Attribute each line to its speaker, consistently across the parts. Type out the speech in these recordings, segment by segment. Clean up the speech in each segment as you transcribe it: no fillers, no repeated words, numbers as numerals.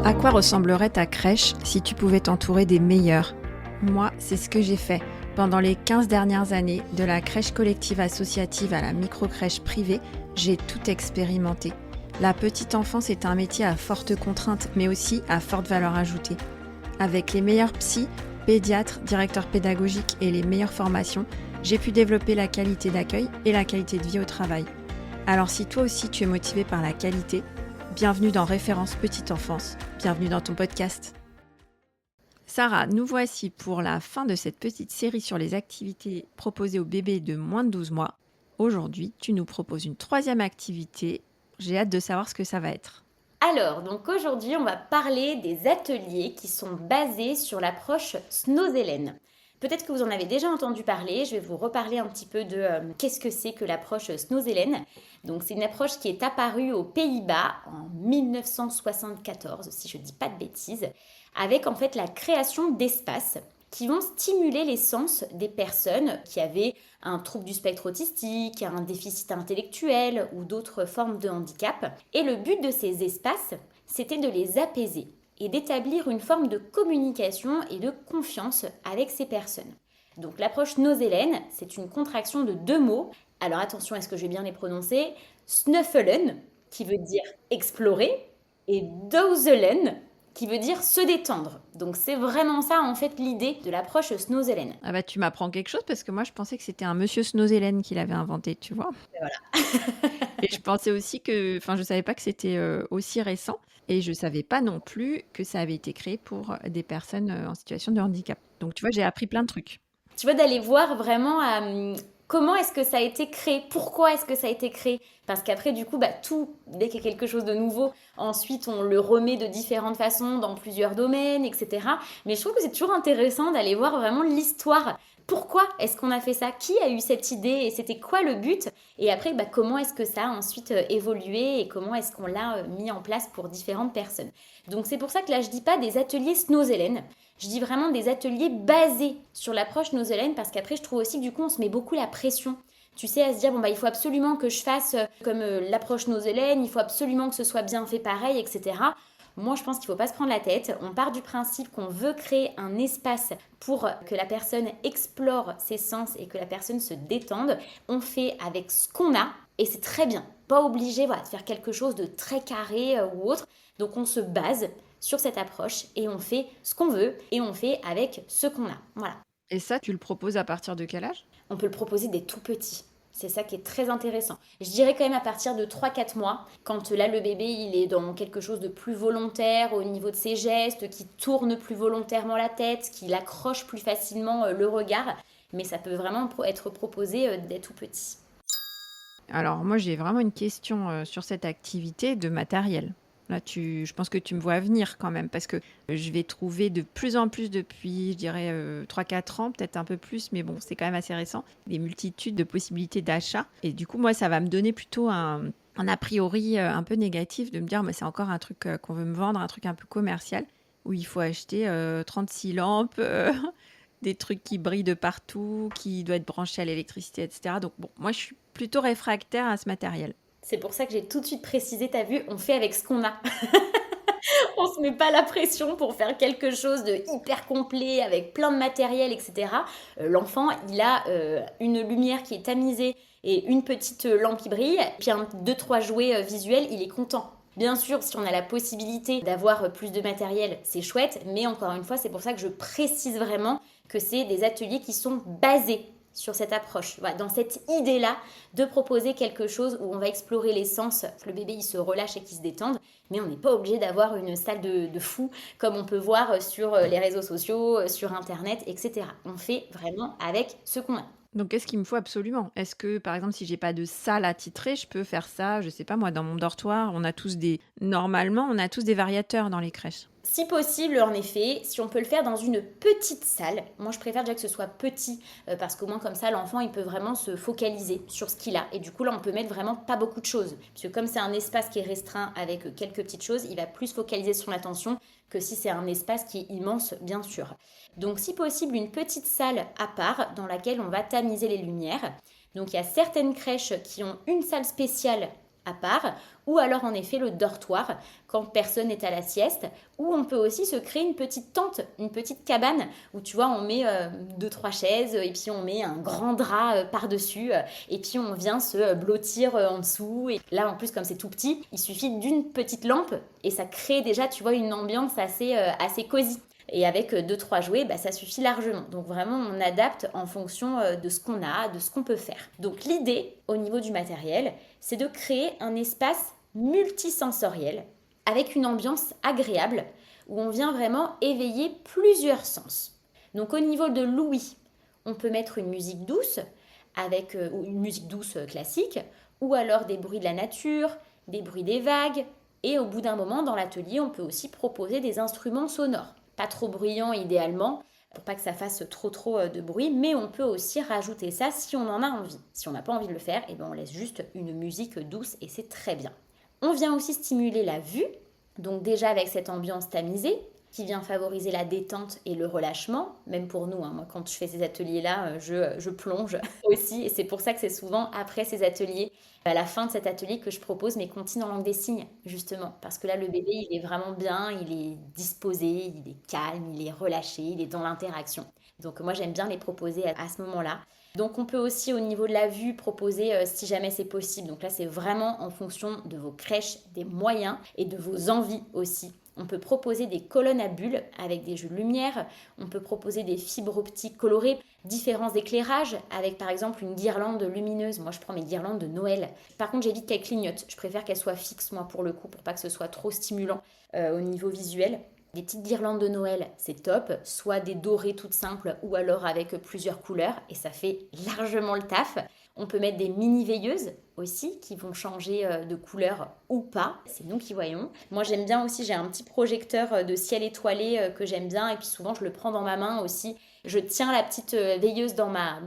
Speaker 1: À quoi ressemblerait ta crèche si tu pouvais t'entourer des meilleurs ? Moi, c'est ce que j'ai fait. Pendant les 15 dernières années, de la crèche collective associative à la micro-crèche privée, j'ai tout expérimenté. La petite enfance est un métier à forte contrainte, mais aussi à forte valeur ajoutée. Avec les meilleurs psys, pédiatres, directeurs pédagogiques et les meilleures formations, j'ai pu développer la qualité d'accueil et la qualité de vie au travail. Alors si toi aussi tu es motivé par la qualité, bienvenue dans Référence Petite Enfance, bienvenue dans ton podcast. Sarah, nous voici pour la fin de cette petite série sur les activités proposées aux bébés de moins de 12 mois. Aujourd'hui, tu nous proposes une troisième activité. J'ai hâte de savoir ce que ça va être.
Speaker 2: Alors, donc aujourd'hui, on va parler des ateliers qui sont basés sur l'approche Snozelen. Peut-être que vous en avez déjà entendu parler, je vais vous reparler un petit peu de qu'est-ce que c'est que l'approche Snozelen. Donc c'est une approche qui est apparue aux Pays-Bas en 1974, si je ne dis pas de bêtises, avec en fait la création d'espaces qui vont stimuler les sens des personnes qui avaient un trouble du spectre autistique, un déficit intellectuel ou d'autres formes de handicap. Et le but de ces espaces, c'était de les apaiser et d'établir une forme de communication et de confiance avec ces personnes. Donc l'approche Snozelen, c'est une contraction de deux mots. Alors attention, est-ce que je vais bien les prononcer ? Snuffelen, qui veut dire explorer, et Douselen, qui veut dire se détendre. Donc c'est vraiment ça en fait l'idée de l'approche Snozelen.
Speaker 1: Ah bah tu m'apprends quelque chose parce que moi je pensais que c'était un monsieur Snozelen qui l'avait inventé, tu vois.
Speaker 2: Et voilà.
Speaker 1: Et je pensais aussi que, je savais pas que c'était aussi récent et je savais pas non plus que ça avait été créé pour des personnes en situation de handicap. Donc tu vois, j'ai appris plein de trucs.
Speaker 2: Tu vois, d'aller voir vraiment comment est-ce que ça a été créé, pourquoi est-ce que ça a été créé. Parce qu'après, du coup, tout, dès qu'il y a quelque chose de nouveau, ensuite on le remet de différentes façons dans plusieurs domaines, etc. Mais je trouve que c'est toujours intéressant d'aller voir vraiment l'histoire. Pourquoi est-ce qu'on a fait ça? Qui a eu cette idée et c'était quoi le but? Et après, comment est-ce que ça a ensuite évolué et comment est-ce qu'on l'a mis en place pour différentes personnes. Donc c'est pour ça que là, je dis pas des ateliers Snozelen. Je dis vraiment des ateliers basés sur l'approche Snozelen parce qu'après, je trouve aussi que du coup, on se met beaucoup la pression. Tu sais, à se dire, il faut absolument que je fasse comme l'approche Snozelen, il faut absolument que ce soit bien fait pareil, etc. Moi, je pense qu'il ne faut pas se prendre la tête. On part du principe qu'on veut créer un espace pour que la personne explore ses sens et que la personne se détende. On fait avec ce qu'on a et c'est très bien. Pas obligé de faire quelque chose de très carré ou autre. Donc, on se base sur cette approche et on fait ce qu'on veut et on fait avec ce qu'on a. Voilà.
Speaker 1: Et ça, tu le proposes à partir de quel âge ?
Speaker 2: On peut le proposer des tout petits. C'est ça qui est très intéressant. Je dirais quand même à partir de 3-4 mois, quand là le bébé il est dans quelque chose de plus volontaire au niveau de ses gestes, qui tourne plus volontairement la tête, qui accroche plus facilement le regard. Mais ça peut vraiment être proposé dès tout petit.
Speaker 1: Alors moi, j'ai vraiment une question sur cette activité de matériel. Là, je pense que tu me vois venir quand même parce que je vais trouver de plus en plus depuis, je dirais, 3-4 ans, peut-être un peu plus, mais bon, c'est quand même assez récent, des multitudes de possibilités d'achat. Et du coup, moi, ça va me donner plutôt un a priori un peu négatif de me dire, c'est encore un truc qu'on veut me vendre, un truc un peu commercial, où il faut acheter 36 lampes, des trucs qui brillent de partout, qui doivent être branchés à l'électricité, etc. Donc bon, moi, je suis plutôt réfractaire à ce matériel.
Speaker 2: C'est pour ça que j'ai tout de suite précisé, t'as vu, on fait avec ce qu'on a. On se met pas la pression pour faire quelque chose de hyper complet avec plein de matériel, etc. L'enfant, il a une lumière qui est tamisée et une petite lampe qui brille, puis deux, trois jouets visuels, il est content. Bien sûr, si on a la possibilité d'avoir plus de matériel, c'est chouette, mais encore une fois, c'est pour ça que je précise vraiment que c'est des ateliers qui sont basés sur cette approche, voilà, dans cette idée-là de proposer quelque chose où on va explorer les sens, que le bébé il se relâche et qu'il se détende, mais on n'est pas obligé d'avoir une salle de fou comme on peut voir sur les réseaux sociaux, sur Internet, etc. On fait vraiment avec ce qu'on a.
Speaker 1: Donc, qu'est-ce qu'il me faut absolument ? Est-ce que, par exemple, si j'ai pas de salle attitrée, je peux faire ça, je sais pas moi, dans mon dortoir ? Normalement, on a tous des variateurs dans les crèches.
Speaker 2: Si possible, en effet, si on peut le faire dans une petite salle, moi je préfère déjà que ce soit petit parce qu'au moins comme ça l'enfant il peut vraiment se focaliser sur ce qu'il a et du coup là on peut mettre vraiment pas beaucoup de choses parce que comme c'est un espace qui est restreint avec quelques petites choses, il va plus focaliser son attention que si c'est un espace qui est immense bien sûr. Donc si possible une petite salle à part dans laquelle on va tamiser les lumières. Donc il y a certaines crèches qui ont une salle spéciale à part, ou alors en effet le dortoir quand personne n'est à la sieste, ou on peut aussi se créer une petite tente, une petite cabane où tu vois on met deux trois chaises et puis on met un grand drap par-dessus et puis on vient se blottir en dessous et là en plus comme c'est tout petit, il suffit d'une petite lampe et ça crée déjà tu vois une ambiance assez cosy. Et avec deux trois jouets, ça suffit largement. Donc vraiment, on adapte en fonction de ce qu'on a, de ce qu'on peut faire. Donc l'idée, au niveau du matériel, c'est de créer un espace multisensoriel avec une ambiance agréable où on vient vraiment éveiller plusieurs sens. Donc au niveau de l'ouïe, on peut mettre une musique douce, avec une musique douce classique, ou alors des bruits de la nature, des bruits des vagues, et au bout d'un moment, dans l'atelier, on peut aussi proposer des instruments sonores. Pas trop bruyants idéalement, pour pas que ça fasse trop de bruit, mais on peut aussi rajouter ça si on en a envie. Si on n'a pas envie de le faire, on laisse juste une musique douce et c'est très bien. On vient aussi stimuler la vue, donc déjà avec cette ambiance tamisée, qui vient favoriser la détente et le relâchement, même pour nous. Moi, quand je fais ces ateliers-là, je plonge aussi, et c'est pour ça que c'est souvent après ces ateliers, à la fin de cet atelier, que je propose mes comptines en langue des signes, justement, parce que là, le bébé, il est vraiment bien, il est disposé, il est calme, il est relâché, il est dans l'interaction. Donc moi, j'aime bien les proposer à ce moment-là. Donc on peut aussi au niveau de la vue proposer si jamais c'est possible. Donc là c'est vraiment en fonction de vos crèches, des moyens et de vos envies aussi. On peut proposer des colonnes à bulles avec des jeux de lumière. On peut proposer des fibres optiques colorées, différents éclairages avec par exemple une guirlande lumineuse. Moi je prends mes guirlandes de Noël. Par contre j'évite qu'elles clignotent. Je préfère qu'elles soient fixes moi pour le coup pour pas que ce soit trop stimulant au niveau visuel. Des petites guirlandes de Noël, c'est top, soit des dorées toutes simples ou alors avec plusieurs couleurs et ça fait largement le taf. On peut mettre des mini veilleuses aussi qui vont changer de couleur ou pas, c'est nous qui voyons. Moi j'aime bien aussi, j'ai un petit projecteur de ciel étoilé que j'aime bien et puis souvent je le prends dans ma main aussi. Je tiens la petite veilleuse dans ma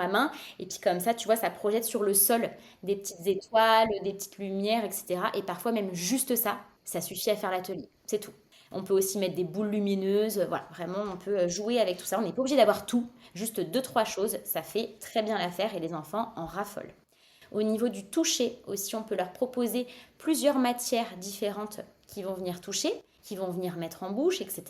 Speaker 2: main et puis comme ça tu vois ça projette sur le sol des petites étoiles, des petites lumières etc. Et parfois même juste ça, ça suffit à faire l'atelier, c'est tout. On peut aussi mettre des boules lumineuses, voilà, vraiment on peut jouer avec tout ça. On n'est pas obligé d'avoir tout, juste deux, trois choses, ça fait très bien l'affaire et les enfants en raffolent. Au niveau du toucher aussi, on peut leur proposer plusieurs matières différentes qui vont venir toucher, qui vont venir mettre en bouche, etc.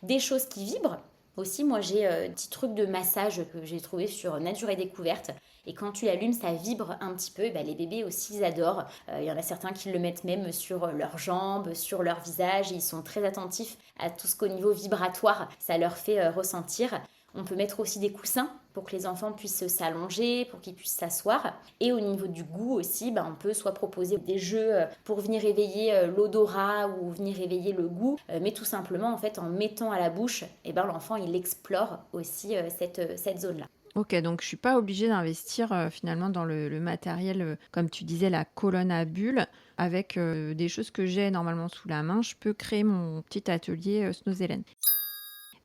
Speaker 2: Des choses qui vibrent. Aussi, moi j'ai un petit truc de massage que j'ai trouvé sur Nature et Découverte. Et quand tu l'allumes, ça vibre un petit peu. Les bébés aussi, ils adorent. Il y en a certains qui le mettent même sur leurs jambes, sur leur visage. Ils sont très attentifs à tout ce qu'au niveau vibratoire, ça leur fait ressentir. On peut mettre aussi des coussins pour que les enfants puissent s'allonger, pour qu'ils puissent s'asseoir. Et au niveau du goût aussi, on peut soit proposer des jeux pour venir éveiller l'odorat ou venir éveiller le goût, mais tout simplement en fait en mettant à la bouche, l'enfant il explore aussi cette zone-là.
Speaker 1: Ok, donc je suis pas obligée d'investir finalement dans le matériel, comme tu disais, la colonne à bulles, avec des choses que j'ai normalement sous la main. Je peux créer mon petit atelier Snozellen.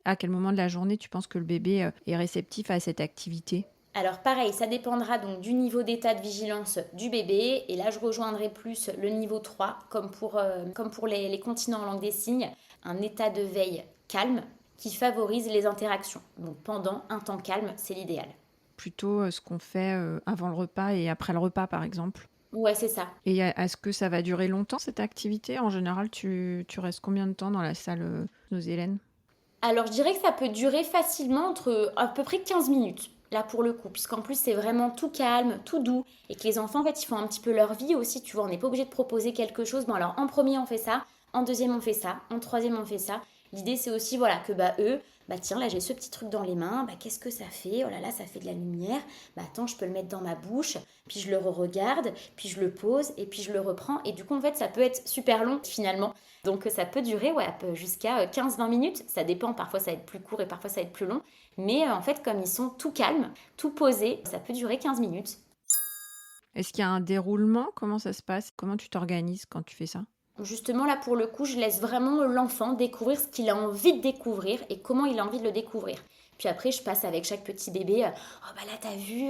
Speaker 1: À quel moment de la journée tu penses que le bébé est réceptif à cette activité ?
Speaker 2: Alors pareil, ça dépendra donc du niveau d'état de vigilance du bébé. Et là, je rejoindrai plus le niveau 3, comme pour les continents en langue des signes, un état de veille calme qui favorise les interactions. Donc pendant un temps calme, c'est l'idéal.
Speaker 1: Plutôt ce qu'on fait avant le repas et après le repas, par exemple.
Speaker 2: Ouais, c'est ça.
Speaker 1: Et est-ce que ça va durer longtemps, cette activité ? En général, tu restes combien de temps dans la salle Snozellen ?
Speaker 2: Alors, je dirais que ça peut durer facilement entre à peu près 15 minutes, là pour le coup, puisqu'en plus, c'est vraiment tout calme, tout doux, et que les enfants, en fait, ils font un petit peu leur vie aussi, tu vois, on n'est pas obligé de proposer quelque chose. Bon, alors, en premier, on fait ça, en deuxième, on fait ça, en troisième, on fait ça. L'idée, c'est aussi, voilà, que eux, tiens, là, j'ai ce petit truc dans les mains, qu'est-ce que ça fait ? Oh là là, ça fait de la lumière. Attends, je peux le mettre dans ma bouche, puis je le re-regarde, puis je le pose, et puis je le reprends. Et du coup, en fait, ça peut être super long, finalement. Donc, ça peut durer jusqu'à 15-20 minutes. Ça dépend, parfois, ça va être plus court et parfois, ça va être plus long. Mais en fait, comme ils sont tout calmes, tout posés, ça peut durer 15 minutes.
Speaker 1: Est-ce qu'il y a un déroulement ? Comment ça se passe ? Comment tu t'organises quand tu fais ça ?
Speaker 2: Justement, là, pour le coup, je laisse vraiment l'enfant découvrir ce qu'il a envie de découvrir et comment il a envie de le découvrir. Puis après, je passe avec chaque petit bébé. Oh, là, t'as vu,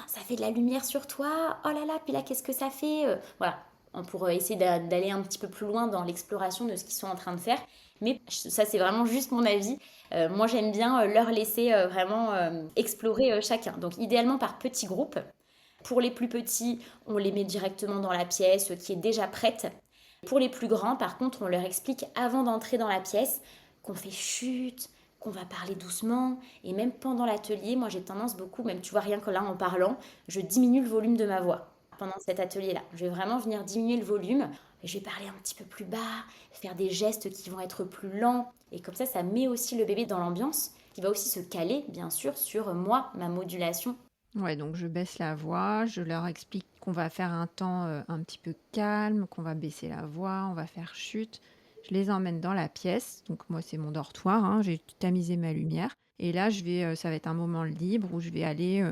Speaker 2: ça fait de la lumière sur toi. Oh là là, puis là, qu'est-ce que ça fait Voilà, on pourrait essayer d'aller un petit peu plus loin dans l'exploration de ce qu'ils sont en train de faire. Mais ça, c'est vraiment juste mon avis. Moi, j'aime bien leur laisser vraiment explorer chacun. Donc, idéalement par petits groupes. pour les plus petits, on les met directement dans la pièce qui est déjà prête. Pour les plus grands, par contre, on leur explique avant d'entrer dans la pièce qu'on fait chut, qu'on va parler doucement. Et même pendant l'atelier, moi j'ai tendance beaucoup, même tu vois rien que là en parlant, je diminue le volume de ma voix pendant cet atelier-là. Je vais vraiment venir diminuer le volume. Je vais parler un petit peu plus bas, faire des gestes qui vont être plus lents. Et comme ça met aussi le bébé dans l'ambiance, qui va aussi se caler, bien sûr, sur moi, ma modulation.
Speaker 1: Ouais, donc je baisse la voix, je leur explique qu'on va faire un temps un petit peu calme, qu'on va baisser la voix, on va faire chute. Je les emmène dans la pièce, donc moi c'est mon dortoir, hein, j'ai tamisé ma lumière. Et là, ça va être un moment libre où je vais aller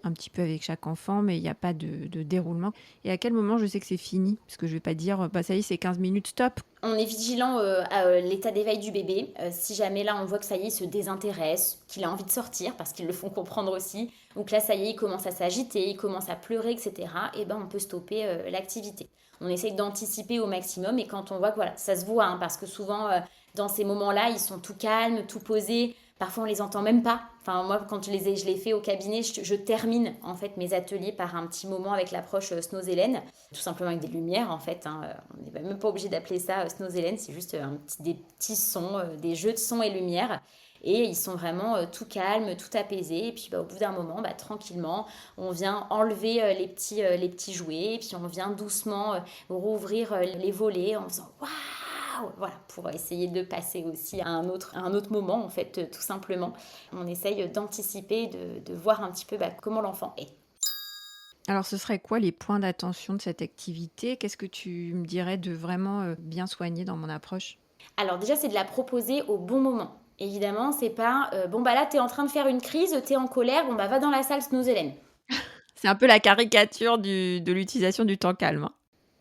Speaker 1: un petit peu avec chaque enfant, mais il n'y a pas de déroulement. Et à quel moment je sais que c'est fini? Parce que je ne vais pas dire, bah ça y est, c'est 15 minutes, stop.
Speaker 2: On est vigilant à l'état d'éveil du bébé. Si jamais là on voit que ça y est, il se désintéresse, qu'il a envie de sortir, parce qu'ils le font comprendre aussi, ou que là ça y est, il commence à s'agiter, il commence à pleurer, etc., et ben on peut stopper l'activité. On essaye d'anticiper au maximum, et quand on voit que voilà, ça se voit, hein, parce que souvent dans ces moments-là, ils sont tout calmes, tout posés. Parfois, on les entend même pas. Enfin, moi, quand je les fais au cabinet, je termine en fait mes ateliers par un petit moment avec l'approche Snozelen, tout simplement avec des lumières en fait. Hein. On n'est même pas obligé d'appeler ça Snozelen, c'est juste des petits sons, des jeux de sons et lumières. Et ils sont vraiment tout calmes, tout apaisés. Et puis au bout d'un moment, tranquillement, on vient enlever les petits jouets. Et puis on vient doucement rouvrir les volets en faisant waouh! Voilà, pour essayer de passer aussi à un autre moment, en fait, tout simplement. On essaye d'anticiper, de voir un petit peu comment l'enfant est.
Speaker 1: Alors, ce serait quoi les points d'attention de cette activité? Qu'est-ce que tu me dirais de vraiment bien soigner dans mon approche?
Speaker 2: Alors déjà, c'est de la proposer au bon moment. Évidemment, c'est pas bon bah là t'es en train de faire une crise, t'es en colère, bon bah va dans la salle Snozelen.
Speaker 1: C'est un peu la caricature de l'utilisation du temps calme, hein.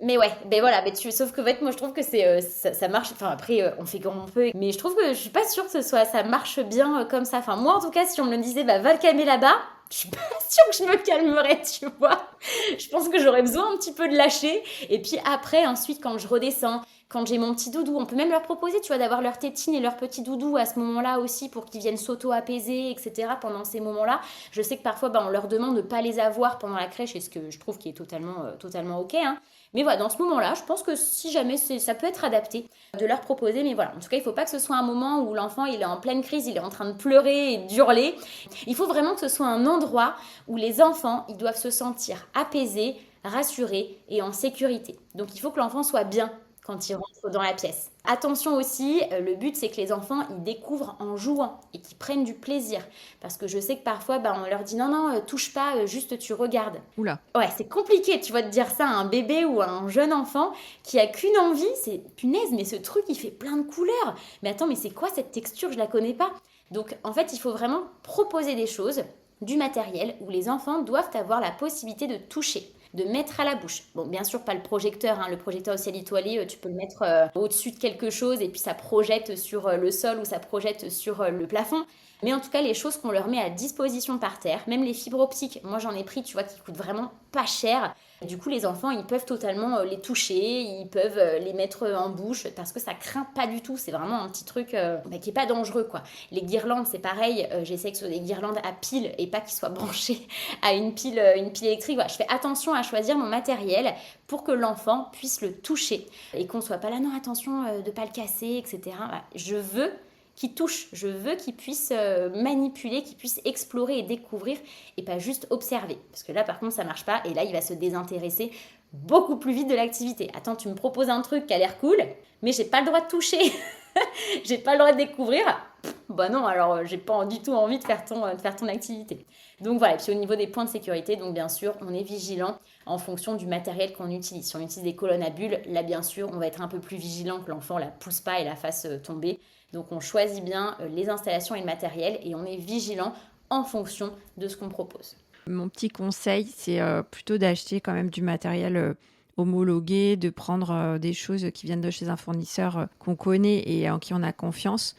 Speaker 2: Mais ouais, ben voilà, sauf que en fait, moi je trouve que ça marche. Enfin après, on fait comme on peut, mais je trouve que je suis pas sûre que ça marche bien comme ça. Enfin moi en tout cas, si on me disait va le calmer là-bas, je suis pas sûre que je me calmerais, tu vois. Je pense que j'aurais besoin un petit peu de lâcher. Et puis après, ensuite, quand je redescends, quand j'ai mon petit doudou, on peut même leur proposer, tu vois, d'avoir leur tétine et leur petit doudou à ce moment-là aussi pour qu'ils viennent s'auto-apaiser, etc. pendant ces moments-là. Je sais que parfois, on leur demande de ne pas les avoir pendant la crèche, et ce que je trouve qui est totalement ok, hein. Mais voilà, dans ce moment-là, je pense que si jamais ça peut être adapté de leur proposer, mais voilà, en tout cas, il ne faut pas que ce soit un moment où l'enfant il est en pleine crise, il est en train de pleurer et d'hurler. Il faut vraiment que ce soit un endroit où les enfants ils doivent se sentir apaisés, rassurés et en sécurité. Donc il faut que l'enfant soit bien quand il rentre dans la pièce. Attention aussi, le but c'est que les enfants ils découvrent en jouant et qu'ils prennent du plaisir. Parce que je sais que parfois on leur dit non, touche pas, juste tu regardes.
Speaker 1: Oula.
Speaker 2: Ouais, c'est compliqué, tu vois, de dire ça à un bébé ou à un jeune enfant qui a qu'une envie, c'est punaise, mais ce truc il fait plein de couleurs. Mais attends, mais c'est quoi cette texture? Je la connais pas. Donc en fait, il faut vraiment proposer des choses, du matériel où les enfants doivent avoir la possibilité de toucher, de mettre à la bouche. Bon, bien sûr, pas le projecteur, hein. Le projecteur au ciel étoilé, tu peux le mettre au-dessus de quelque chose et puis ça projette sur le sol ou ça projette sur le plafond. Mais en tout cas, les choses qu'on leur met à disposition par terre, même les fibres optiques, moi j'en ai pris, tu vois, qui coûtent vraiment pas cher. Du coup, les enfants, ils peuvent totalement les toucher, ils peuvent les mettre en bouche parce que ça craint pas du tout. C'est vraiment un petit truc qui est pas dangereux, quoi. Les guirlandes, c'est pareil. J'essaie que ce soit des guirlandes à pile et pas qu'ils soient branchés à une pile électrique. Voilà, je fais attention à choisir mon matériel pour que l'enfant puisse le toucher et qu'on soit pas là, non, attention de pas le casser, etc. Voilà. Je veux qu'il touche, je veux qu'il puisse manipuler, qu'il puisse explorer et découvrir et pas juste observer. Parce que là, par contre, ça marche pas et là, il va se désintéresser beaucoup plus vite de l'activité. Attends, tu me proposes un truc qui a l'air cool, mais j'ai pas le droit de toucher. J'ai pas le droit de découvrir. Bah non, alors j'ai pas du tout envie de faire ton activité. Donc voilà, et puis au niveau des points de sécurité, donc bien sûr, on est vigilant en fonction du matériel qu'on utilise. Si on utilise des colonnes à bulles, là bien sûr, on va être un peu plus vigilant que l'enfant la pousse pas et la fasse tomber. Donc on choisit bien les installations et le matériel et on est vigilant en fonction de ce qu'on propose.
Speaker 1: Mon petit conseil, c'est plutôt d'acheter quand même du matériel homologué, de prendre des choses qui viennent de chez un fournisseur qu'on connaît et en qui on a confiance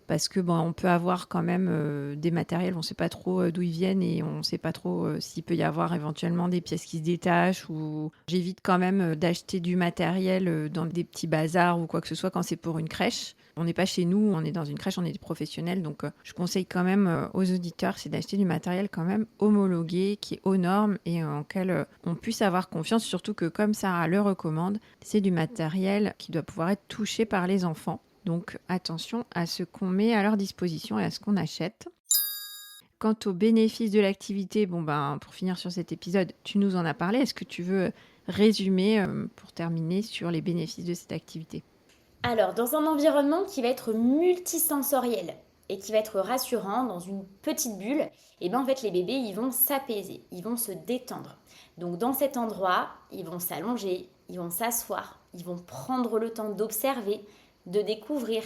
Speaker 1: parce que on peut avoir quand même des matériels, on ne sait pas trop d'où ils viennent et on ne sait pas trop s'il peut y avoir éventuellement des pièces qui se détachent. Ou j'évite quand même d'acheter du matériel dans des petits bazars ou quoi que ce soit quand c'est pour une crèche. On n'est pas chez nous, on est dans une crèche, on est des professionnels, donc je conseille quand même aux auditeurs, c'est d'acheter du matériel quand même homologué, qui est aux normes et en lequel on puisse avoir confiance, surtout que comme Sarah le recommande, c'est du matériel qui doit pouvoir être touché par les enfants. Donc attention à ce qu'on met à leur disposition et à ce qu'on achète. Quant aux bénéfices de l'activité, pour finir sur cet épisode, tu nous en as parlé. Est-ce que tu veux résumer pour terminer sur les bénéfices de cette activité ?
Speaker 2: Alors, dans un environnement qui va être multisensoriel et qui va être rassurant, dans une petite bulle, en fait, les bébés, ils vont s'apaiser, ils vont se détendre. Donc, dans cet endroit, ils vont s'allonger, ils vont s'asseoir, ils vont prendre le temps d'observer, de découvrir,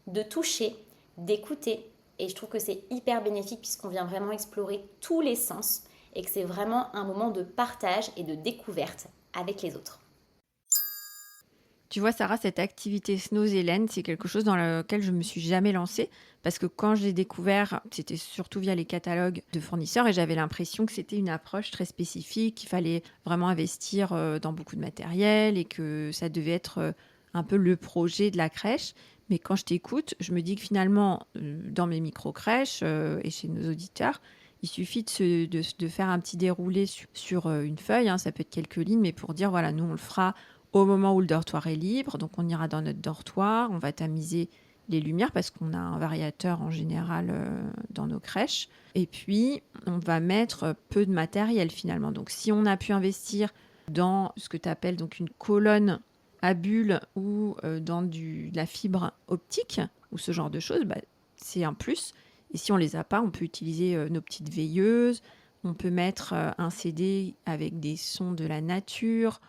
Speaker 2: de toucher, d'écouter. Et je trouve que c'est hyper bénéfique puisqu'on vient vraiment explorer tous les sens et que c'est vraiment un moment de partage et de découverte avec les autres.
Speaker 1: Tu vois, Sarah, cette activité Snozelen, c'est quelque chose dans lequel je ne me suis jamais lancée parce que quand je l'ai découvert, c'était surtout via les catalogues de fournisseurs et j'avais l'impression que c'était une approche très spécifique, qu'il fallait vraiment investir dans beaucoup de matériel et que ça devait être un peu le projet de la crèche. Mais quand je t'écoute, je me dis que finalement, dans mes micro-crèches et chez nos auditeurs, il suffit de faire un petit déroulé sur une feuille, ça peut être quelques lignes, mais pour dire, voilà, nous on le fera au moment où le dortoir est libre. Donc on ira dans notre dortoir, on va tamiser les lumières parce qu'on a un variateur en général dans nos crèches. Et puis on va mettre peu de matériel finalement. Donc si on a pu investir dans ce que tu appelles donc une colonne à bulles ou dans de la fibre optique ou ce genre de choses, c'est un plus. Et si on les a pas, on peut utiliser nos petites veilleuses, on peut mettre un CD avec des sons de la nature.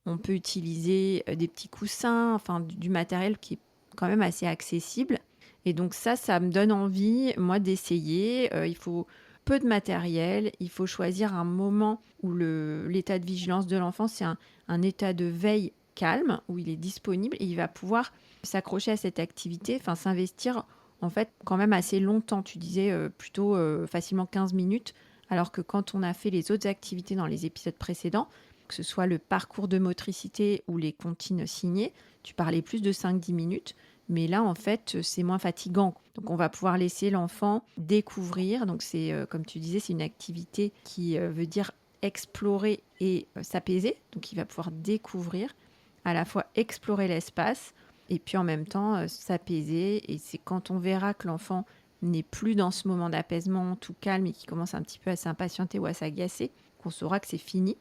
Speaker 1: On peut utiliser des petits coussins, enfin du matériel qui est quand même assez accessible. Et donc ça me donne envie, moi, d'essayer. Il faut peu de matériel, il faut choisir un moment où l'état de vigilance de l'enfant, c'est un état de veille calme, où il est disponible et il va pouvoir s'accrocher à cette activité, enfin s'investir en fait quand même assez longtemps. Tu disais plutôt facilement 15 minutes, alors que quand on a fait les autres activités dans les épisodes précédents, que ce soit le parcours de motricité ou les comptines signées, tu parlais plus de 5-10 minutes, mais là, en fait, c'est moins fatigant. Donc, on va pouvoir laisser l'enfant découvrir. Donc, c'est, comme tu disais, c'est une activité qui veut dire explorer et s'apaiser. Donc, il va pouvoir découvrir, à la fois explorer l'espace et puis en même temps s'apaiser. Et c'est quand on verra que l'enfant n'est plus dans ce moment d'apaisement tout calme et qui commence un petit peu à s'impatienter ou à s'agacer, qu'on saura que c'est fini.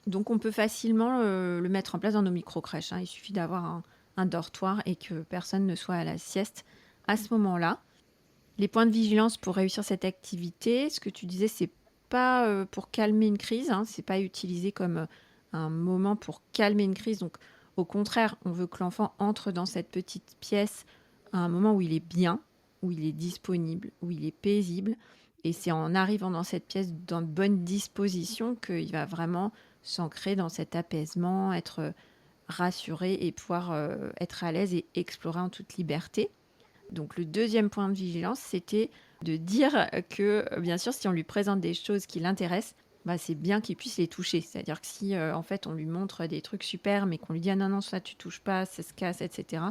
Speaker 1: Donc, on peut facilement le mettre en place dans nos micro-crèches. Il suffit d'avoir un dortoir et que personne ne soit à la sieste à ce moment-là. Les points de vigilance pour réussir cette activité, ce que tu disais, c'est pas pour calmer une crise. C'est pas utilisé comme un moment pour calmer une crise. Donc, au contraire, on veut que l'enfant entre dans cette petite pièce à un moment où il est bien, où il est disponible, où il est paisible. Et c'est en arrivant dans cette pièce dans de bonnes dispositions qu'il va vraiment s'ancrer dans cet apaisement, être rassuré et pouvoir être à l'aise et explorer en toute liberté. Donc le deuxième point de vigilance, c'était de dire que, bien sûr, si on lui présente des choses qui l'intéressent, c'est bien qu'il puisse les toucher. C'est-à-dire que si, en fait, on lui montre des trucs super, mais qu'on lui dit « Ah non, ça, tu touches pas, ça se casse, etc. »,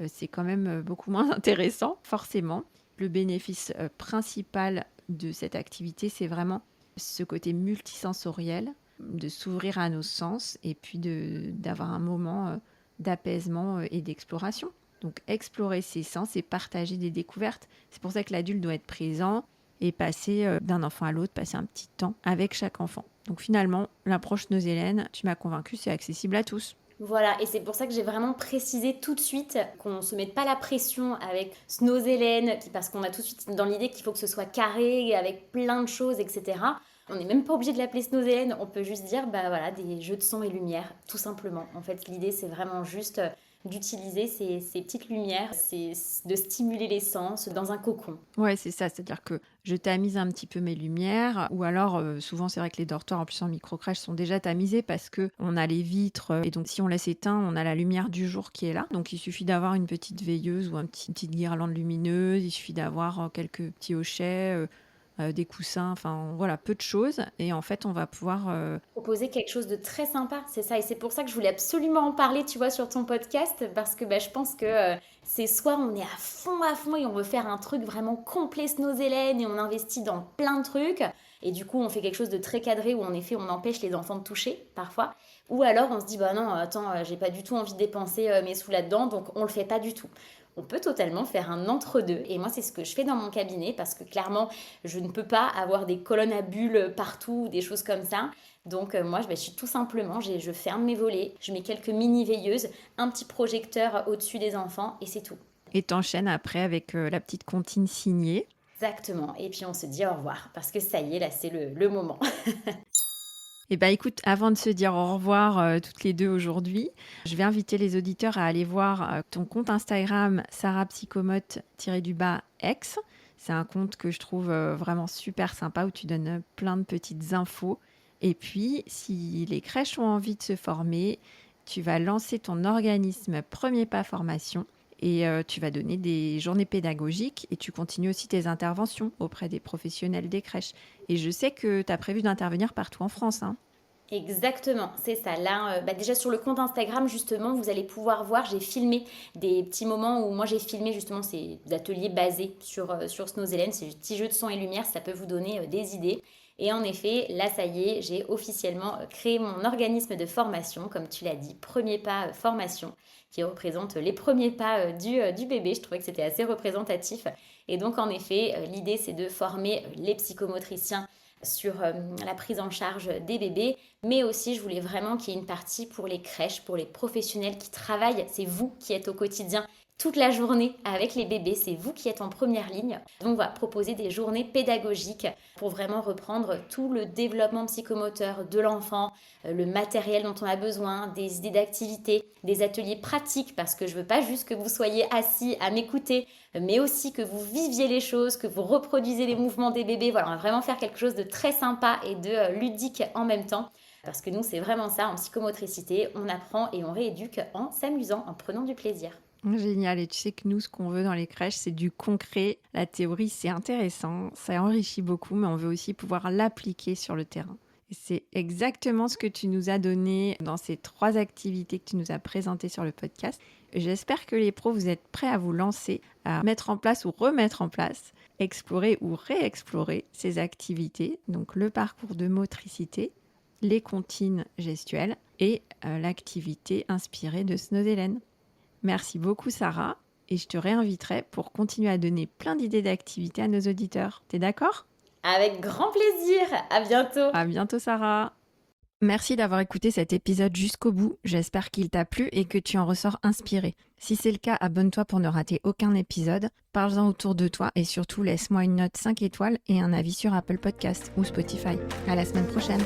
Speaker 1: c'est quand même beaucoup moins intéressant, forcément. Le bénéfice principal de cette activité, c'est vraiment ce côté multisensoriel, de s'ouvrir à nos sens et puis d'avoir un moment d'apaisement et d'exploration. Donc explorer ses sens et partager des découvertes. C'est pour ça que l'adulte doit être présent et passer d'un enfant à l'autre, passer un petit temps avec chaque enfant. Donc finalement, l'approche Snozelen, tu m'as convaincue, c'est accessible à tous.
Speaker 2: Voilà, et c'est pour ça que j'ai vraiment précisé tout de suite qu'on ne se mette pas la pression avec Snozelen, parce qu'on a tout de suite dans l'idée qu'il faut que ce soit carré, avec plein de choses, etc. On n'est même pas obligé de l'appeler Snozelen, on peut juste dire des jeux de son et lumière, tout simplement. En fait, l'idée, c'est vraiment juste d'utiliser ces petites lumières, c'est de stimuler les sens dans un cocon.
Speaker 1: Ouais, c'est ça. C'est-à-dire que je tamise un petit peu mes lumières ou alors, souvent, c'est vrai que les dortoirs, en plus, en microcrèche, sont déjà tamisés parce qu'on a les vitres et donc si on laisse éteint, on a la lumière du jour qui est là. Donc il suffit d'avoir une petite veilleuse ou une petite guirlande lumineuse. Il suffit d'avoir, quelques petits hochets, des coussins, enfin, voilà, peu de choses et en fait, on va pouvoir,
Speaker 2: Proposer quelque chose de très sympa, c'est ça. Et c'est pour ça que je voulais absolument en parler, tu vois, sur ton podcast, parce que je pense que c'est soit on est à fond et on veut faire un truc vraiment complet Snozelen et on investit dans plein de trucs, et du coup on fait quelque chose de très cadré où en effet on empêche les enfants de toucher parfois, ou alors on se dit bah non, attends, j'ai pas du tout envie de dépenser mes sous là-dedans, donc on le fait pas du tout. On peut totalement faire un entre-deux. Et moi, c'est ce que je fais dans mon cabinet parce que clairement, je ne peux pas avoir des colonnes à bulles partout, des choses comme ça. Donc moi, je suis tout simplement, je ferme mes volets, je mets quelques mini veilleuses, un petit projecteur au-dessus des enfants et c'est tout.
Speaker 1: et t'enchaînes après avec, la petite comptine signée.
Speaker 2: Exactement. Et puis on se dit au revoir parce que ça y est, là, c'est le moment.
Speaker 1: Eh ben, écoute, avant de se dire au revoir, toutes les 2 aujourd'hui, je vais inviter les auditeurs à aller voir, ton compte Instagram sarahpsychomote-ex. C'est un compte que je trouve, vraiment super sympa où tu donnes, plein de petites infos et puis si les crèches ont envie de se former, tu vas lancer ton organisme Premier Pas Formation et tu vas donner des journées pédagogiques et tu continues aussi tes interventions auprès des professionnels des crèches. Et je sais que tu as prévu d'intervenir partout en France, hein.
Speaker 2: Exactement, c'est ça. Là, déjà sur le compte Instagram, justement, vous allez pouvoir voir, j'ai filmé des petits moments où moi j'ai filmé justement ces ateliers basés sur Snozelen, ces petits jeux de son et lumière, ça peut vous donner des idées. Et en effet, là, ça y est, j'ai officiellement créé mon organisme de formation, comme tu l'as dit, Premier Pas Formation, qui représente les premiers pas du bébé. Je trouvais que c'était assez représentatif. Et donc, en effet, l'idée, c'est de former les psychomotriciens sur la prise en charge des bébés, mais aussi je voulais vraiment qu'il y ait une partie pour les crèches, pour les professionnels qui travaillent. C'est vous qui êtes au quotidien toute la journée avec les bébés, c'est vous qui êtes en première ligne. Donc on va proposer des journées pédagogiques pour vraiment reprendre tout le développement psychomoteur de l'enfant, le matériel dont on a besoin, des idées d'activités, des ateliers pratiques, parce que je veux pas juste que vous soyez assis à m'écouter, mais aussi que vous viviez les choses, que vous reproduisez les mouvements des bébés. Voilà, on va vraiment faire quelque chose de très sympa et de ludique en même temps. Parce que nous, c'est vraiment ça, en psychomotricité, on apprend et on rééduque en s'amusant, en prenant du plaisir.
Speaker 1: Génial. Et tu sais que nous, ce qu'on veut dans les crèches, c'est du concret. La théorie, c'est intéressant, ça enrichit beaucoup, mais on veut aussi pouvoir l'appliquer sur le terrain. Et c'est exactement ce que tu nous as donné dans ces 3 activités que tu nous as présentées sur le podcast. J'espère que les pros, vous êtes prêts à vous lancer, à mettre en place ou remettre en place, explorer ou réexplorer ces activités. Donc le parcours de motricité, les comptines gestuelles et l'activité inspirée de Snozelen. Merci beaucoup Sarah et je te réinviterai pour continuer à donner plein d'idées d'activités à nos auditeurs. T'es d'accord ?
Speaker 2: Avec grand plaisir, à bientôt.
Speaker 1: À bientôt Sarah. Merci d'avoir écouté cet épisode jusqu'au bout. J'espère qu'il t'a plu et que tu en ressors inspiré. Si c'est le cas, abonne-toi pour ne rater aucun épisode. Parle-en autour de toi et surtout laisse-moi une note 5 étoiles et un avis sur Apple Podcast ou Spotify. À la semaine prochaine.